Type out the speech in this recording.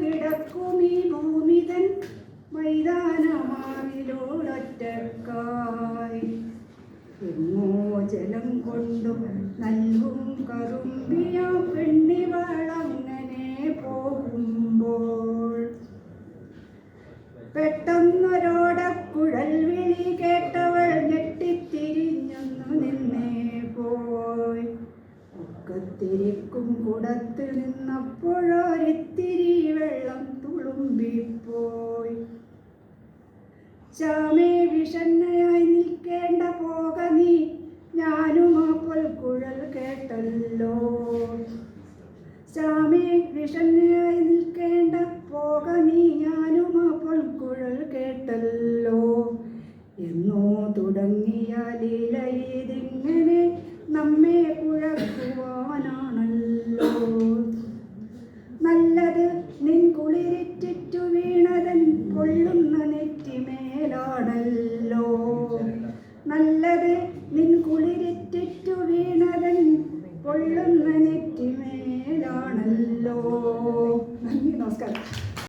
കിടക്കുമീ ഭൂമിതൻ മൈതാനമാവിലോടൊറ്റക്കായി എങ്ങോ ജലം കൊണ്ടു നൽകും കറുമ്പിയ പെണ്ണിവളങ്ങനെ പോകുമ്പോൾ പെട്ടെന്നൊരോടക്കുഴൽ വിളി കേട്ടവൾ ഞെട്ടിത്തിരിഞ്ഞൊന്നു നിന്നേ പോയി. ഒക്കത്തിരിക്കും കുടത്തിൽ നിന്നപ്പോഴൊരിത്തിരി വെള്ളം തുളുമ്പിപ്പോയി. ചാമേ വിഷണ്ണയായി നിൽക്കേണ്ട പോക നീ, ഞാനും ആ പൊൽക്കുഴൽ കേട്ടല്ലോ. ചാമേ വിഷണ്ണയായി നിൽക്കേണ്ട പോക നീ, ഞാനും ആ പൊൽക്കുഴൽ കേട്ടല്ലോ. എന്നോ തുടങ്ങിയ ലീല ഇതിങ്ങനെ നമ്മെ കുഴക്കുവാനാണല്ലോ. നല്ലത് നിൻ കുളിരിറ്റിറ്റു വീണതൻ പൊള്ളുന്ന നെറ്റിമേലാണല്ലോ. നല്ലത് നിൻ കുളിരിറ്റിറ്റു വീണതൻ പൊള്ളുന്ന നെറ്റി